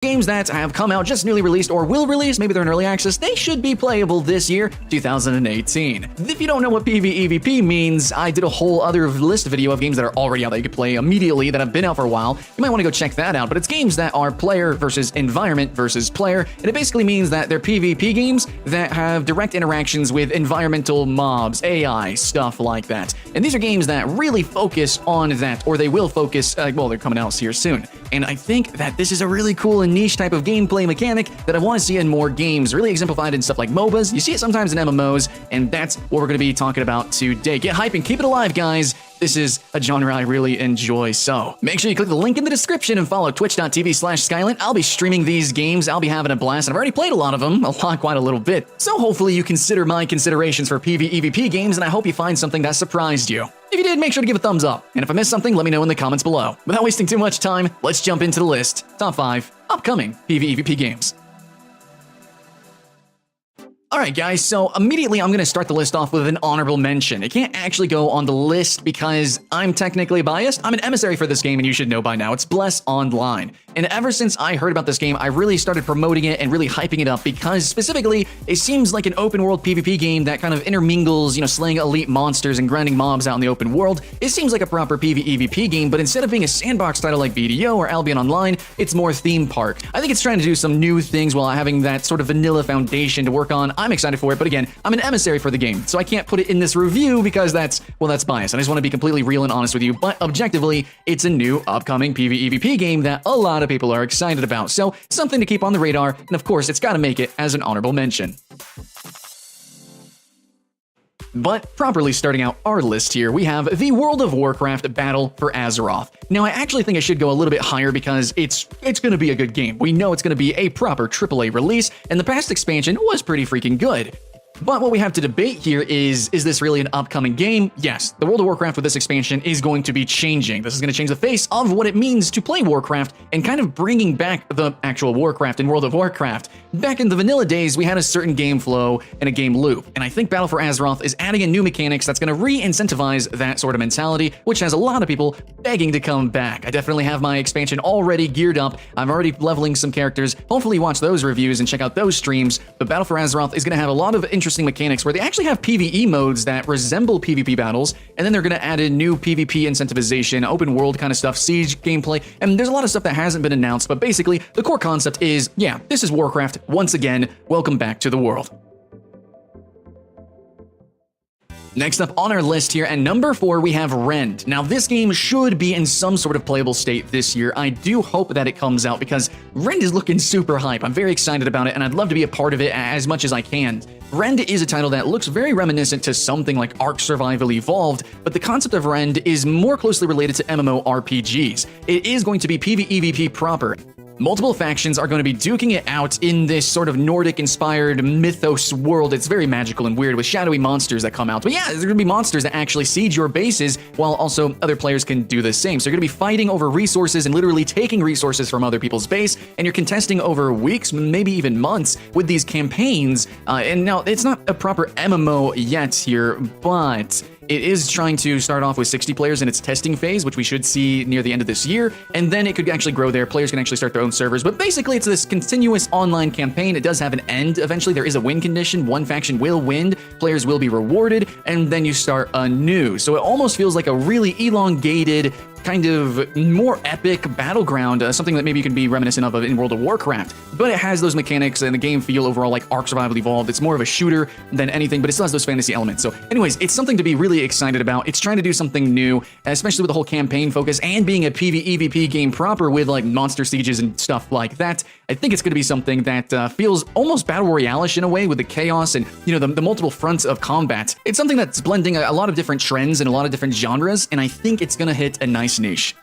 Games that have come out, just newly released, or will release, maybe they're in early access, they should be playable this year, 2018. If you don't know what PvEvP means, I did a whole other list video of games that are already out that you could play immediately that have been out for a while. You might want to go check that out, but it's games that are player versus environment versus player, and it basically means that they're PvP games that have direct interactions with environmental mobs, AI, stuff like that. And these are games that really focus on that, or they will focus, well, they're coming out here soon. And I think that this is a really cool and niche type of gameplay mechanic that I want to see in more games, really exemplified in stuff like MOBAs. You see it sometimes in MMOs, and that's what we're going to be talking about today. Get hype and keep it alive, guys. This is a genre I really enjoy, so make sure you click the link in the description and follow twitch.tv/Skylent. I'll be streaming these games. I'll be having a blast, and I've already played a lot of them, quite a little bit. So hopefully you consider my considerations for PvEvP games, and I hope you find something that surprised you. If you did, make sure to give a thumbs up, and if I missed something, let me know in the comments below. Without wasting too much time, let's jump into the list. Top 5 upcoming PvEvP games. Alright guys, so immediately I'm going to start the list off with an honorable mention. It can't actually go on the list because I'm technically biased. I'm an emissary for this game, and you should know by now. It's Bless Online. And ever since I heard about this game, I really started promoting it and really hyping it up because specifically, it seems like an open world PvP game that kind of intermingles, slaying elite monsters and grinding mobs out in the open world. It seems like a proper PvEvP game, but instead of being a sandbox title like BDO or Albion Online, it's more theme park. I think it's trying to do some new things while having that sort of vanilla foundation to work on. I'm excited for it, but again, I'm an emissary for the game, so I can't put it in this review because that's biased. I just want to be completely real and honest with you, but objectively, it's a new upcoming PvEvP game that a lot of people are excited about, so something to keep on the radar, and of course, it's got to make it as an honorable mention. But properly starting out our list here, we have the World of Warcraft Battle for Azeroth. Now, I actually think I should go a little bit higher because it's going to be a good game. We know it's going to be a proper AAA release, and the past expansion was pretty freaking good. But what we have to debate here is this really an upcoming game? Yes, the World of Warcraft with this expansion is going to be changing. This is going to change the face of what it means to play Warcraft and kind of bringing back the actual Warcraft in World of Warcraft. Back in the vanilla days, we had a certain game flow and a game loop, and I think Battle for Azeroth is adding in new mechanics that's going to re-incentivize that sort of mentality, which has a lot of people begging to come back. I definitely have my expansion already geared up. I'm already leveling some characters. Hopefully watch those reviews and check out those streams, but Battle for Azeroth is going to have a lot of interesting mechanics where they actually have PvE modes that resemble PvP battles, and then they're going to add in new PvP incentivization, open world kind of stuff, siege gameplay, and there's a lot of stuff that hasn't been announced, but basically the core concept is, yeah, this is Warcraft once again. Welcome back to the world. Next up on our list here, at number 4, we have Rend. Now, this game should be in some sort of playable state this year. I do hope that it comes out because Rend is looking super hype. I'm very excited about it, and I'd love to be a part of it as much as I can. Rend is a title that looks very reminiscent to something like Ark Survival Evolved, but the concept of Rend is more closely related to MMORPGs. It is going to be PvEvP proper. Multiple factions are going to be duking it out in this sort of Nordic-inspired mythos world. It's very magical and weird with shadowy monsters that come out. But yeah, there's going to be monsters that actually siege your bases, while also other players can do the same. So you're going to be fighting over resources and literally taking resources from other people's base, and you're contesting over weeks, maybe even months, with these campaigns. And now, it's not a proper MMO yet here, but it is trying to start off with 60 players in its testing phase, which we should see near the end of this year, and then it could actually grow there. Players can actually start their own servers, but basically it's this continuous online campaign. It does have an end eventually. There is a win condition. One faction will win, players will be rewarded, and then you start anew. So it almost feels like a really elongated, kind of more epic battleground, something that maybe you can be reminiscent of in World of Warcraft. But it has those mechanics and the game feel overall like Ark Survival Evolved. It's more of a shooter than anything, but it still has those fantasy elements. So anyways, it's something to be really excited about. It's trying to do something new, especially with the whole campaign focus and being a PvEvP game proper with like monster sieges and stuff like that. I think it's going to be something that feels almost Battle Royale-ish in a way, with the chaos and, the multiple fronts of combat. It's something that's blending a lot of different trends and a lot of different genres, and I think it's going to hit a nice niche.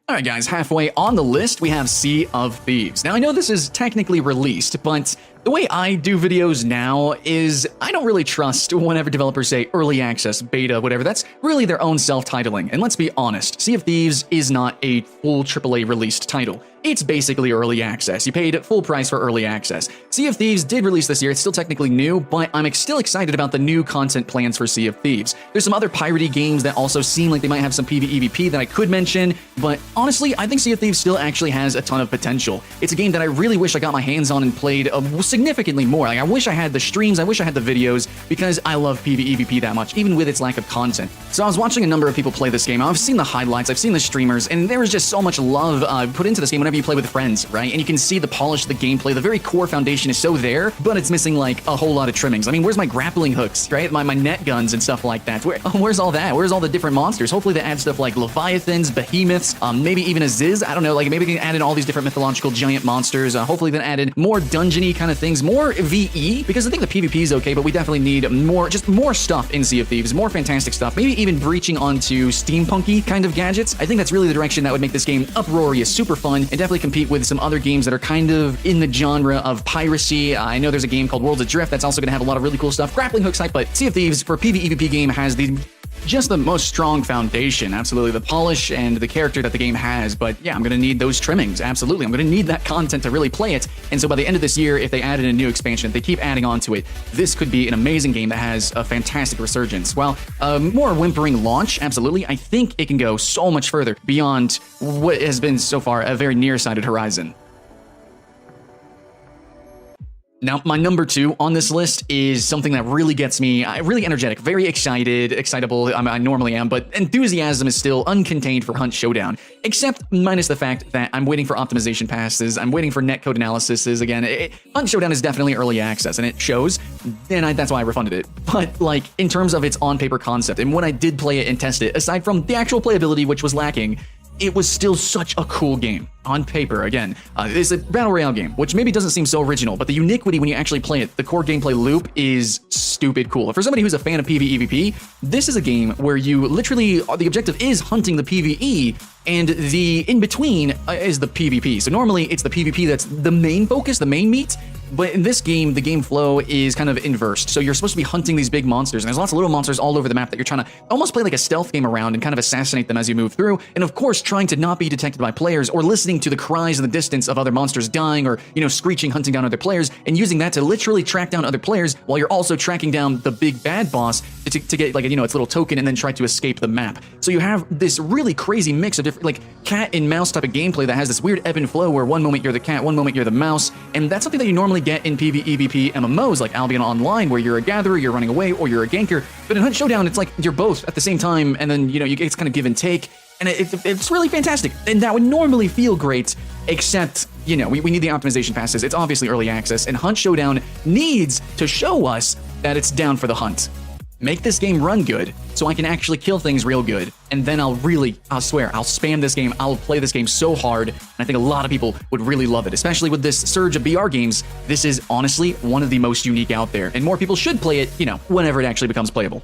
Alright guys, halfway on the list, we have Sea of Thieves. Now I know this is technically released, but The way I do videos now is I don't really trust whenever developers say early access, beta, whatever. That's really their own self-titling. And let's be honest, Sea of Thieves is not a full AAA released title. It's basically early access. You paid full price for early access. Sea of Thieves did release this year. It's still technically new, but I'm still excited about the new content plans for Sea of Thieves. There's some other piratey games that also seem like they might have some PvEvP that I could mention, but honestly, I think Sea of Thieves still actually has a ton of potential. It's a game that I really wish I got my hands on and played significantly more. Like, I wish I had the streams, I wish I had the videos, because I love PvEvP that much, even with its lack of content. So I was watching a number of people play this game. I've seen the highlights, I've seen the streamers, and there was just so much love put into this game whenever you play with friends, right? And you can see the polish, the gameplay, the very core foundation is so there, but it's missing like a whole lot of trimmings. I mean, where's my grappling hooks, right? My net guns and stuff like that. Where's all that? Where's all the different monsters? Hopefully they add stuff like leviathans, behemoths, maybe even a Ziz. I don't know, like maybe they can add in all these different mythological giant monsters. Hopefully they added more dungeony kind of things, more VE, because I think the PvP is okay, but we definitely need more, just more stuff in Sea of Thieves, more fantastic stuff, maybe even breaching onto steampunky kind of gadgets. I think that's really the direction that would make this game uproarious, super fun, and definitely compete with some other games that are kind of in the genre of piracy. I know there's a game called Worlds Adrift that's also going to have a lot of really cool stuff, grappling hooks type, but Sea of Thieves for a PvEvP game has just the most strong foundation. Absolutely, the polish and the character that the game has. But yeah, I'm going to need those trimmings. Absolutely, I'm going to need that content to really play it. And so by the end of this year, if they added a new expansion, if they keep adding on to it, this could be an amazing game that has a fantastic resurgence. While a more whimpering launch, absolutely, I think it can go so much further beyond what has been so far a very nearsighted horizon. Now, my number 2 on this list is something that really gets me really energetic, very excited, excitable. I normally am, but enthusiasm is still uncontained for Hunt Showdown, except minus the fact that I'm waiting for optimization passes, I'm waiting for netcode analysis. Again, Hunt Showdown is definitely early access, and it shows, and that's why I refunded it. But like, in terms of its on-paper concept, and when I did play it and test it, aside from the actual playability, which was lacking, it was still such a cool game. On paper, again, it's a battle royale game, which maybe doesn't seem so original, but the uniquity when you actually play it, the core gameplay loop is stupid cool. For somebody who's a fan of PvEvP, this is a game where you literally, the objective is hunting the PvE, and the in-between is the PvP. So normally it's the PvP that's the main focus, the main meat, but in this game, the game flow is kind of inversed. So you're supposed to be hunting these big monsters, and there's lots of little monsters all over the map that you're trying to almost play like a stealth game around and kind of assassinate them as you move through. And of course, trying to not be detected by players or listening to the cries in the distance of other monsters dying or, you know, screeching, hunting down other players, and using that to literally track down other players while you're also tracking down the big bad boss to get, like, you know, its little token and then try to escape the map. So you have this really crazy mix of different, like, cat and mouse type of gameplay that has this weird ebb and flow where one moment you're the cat, one moment you're the mouse, and that's something that you normally get in PvEvP MMOs like Albion Online, where you're a gatherer, you're running away, or you're a ganker. But in Hunt Showdown, it's like you're both at the same time, and then, you know, it's kind of give and take, and it's really fantastic. And that would normally feel great, except, you know, we need the optimization passes. It's obviously early access, and Hunt Showdown needs to show us that it's down for the hunt. Make this game run good so I can actually kill things real good, and then I'll swear, I'll spam this game, I'll play this game so hard, and I think a lot of people would really love it, especially with this surge of BR games. This is honestly one of the most unique out there, and more people should play it, you know, whenever it actually becomes playable.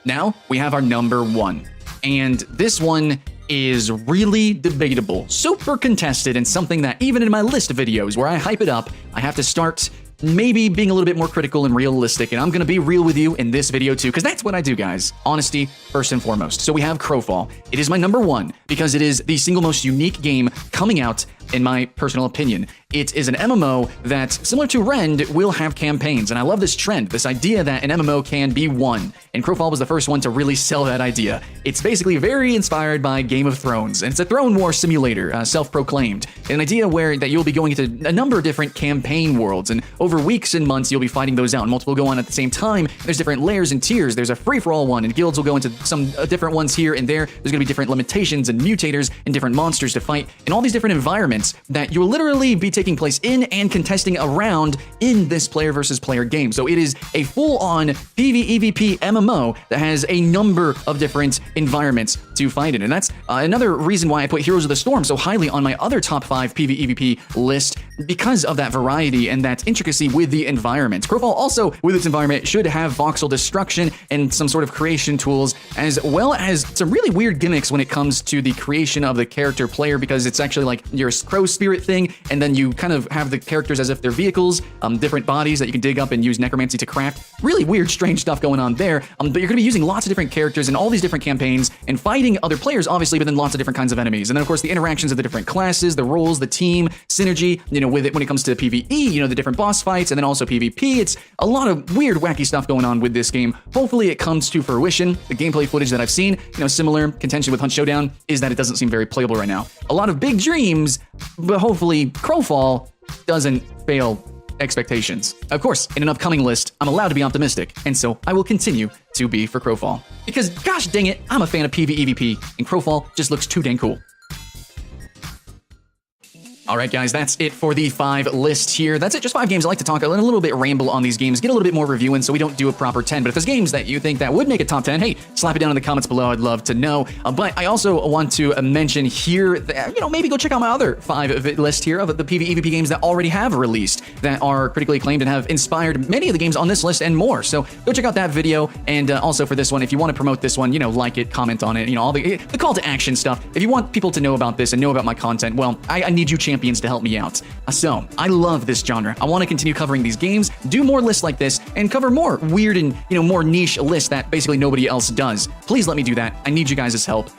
Now, we have our number 1, and this one is really debatable, super contested, and something that even in my list of videos where I hype it up, I have to start maybe being a little bit more critical and realistic, and I'm gonna be real with you in this video too, because that's what I do, guys. Honesty first and foremost. So we have Crowfall. It is my number 1 because it is the single most unique game coming out, in my personal opinion. It is an MMO that, similar to Rend, will have campaigns, and I love this trend, this idea that an MMO can be won, and Crowfall was the first one to really sell that idea. It's basically very inspired by Game of Thrones, and it's a throne war simulator, self-proclaimed, an idea where that you'll be going into a number of different campaign worlds, and over weeks and months you'll be fighting those out, and multiple go on at the same time. There's different layers and tiers. There's a free-for-all one, and guilds will go into some different ones here and there. There's gonna be different limitations and mutators and different monsters to fight, and all these different environments that you'll literally be taking place in and contesting around in this player versus player game. So it is a full-on PvEvP MMO that has a number of different environments to fight in. And that's another reason why I put Heroes of the Storm so highly on my other top 5 PvEvP list, because of that variety and that intricacy with the environment. Crowfall also, with its environment, should have voxel destruction and some sort of creation tools, as well as some really weird gimmicks when it comes to the creation of the character player, because it's actually actually like your crow spirit thing, and then you kind of have the characters as if they're vehicles, different bodies that you can dig up and use necromancy to craft. Really weird, strange stuff going on there, but you're going to be using lots of different characters in all these different campaigns and fighting other players, obviously, but then lots of different kinds of enemies. And then, of course, the interactions of the different classes, the roles, the team, synergy, you know, with it when it comes to PvE, you know, the different boss fights, and then also PvP. It's a lot of weird, wacky stuff going on with this game. Hopefully it comes to fruition. The gameplay footage that I've seen, you know, similar contention with Hunt Showdown is that it doesn't seem very playable right now. A lot of big dreams, but hopefully Crowfall doesn't fail expectations. Of course, in an upcoming list, I'm allowed to be optimistic, and so I will continue to be for Crowfall. Because gosh dang it, I'm a fan of PvEvP, and Crowfall just looks too dang cool. All right, guys, that's it for the 5 list here. That's it, just 5 games. I like to talk a little bit ramble on these games, get a little bit more reviewing so we don't do a proper 10. But if there's games that you think that would make a top 10, hey, slap it down in the comments below. I'd love to know. But I also want to mention here that, you know, maybe go check out my other 5 list here of the PvEvP games that already have released, that are critically acclaimed and have inspired many of the games on this list and more. So go check out that video. And also for this one, if you want to promote this one, you know, like it, comment on it, you know, all the call to action stuff. If you want people to know about this and know about my content, well, I need you champions to help me out. So, I love this genre. I want to continue covering these games, do more lists like this, and cover more weird and, you know, more niche lists that basically nobody else does. Please let me do that. I need you guys' help.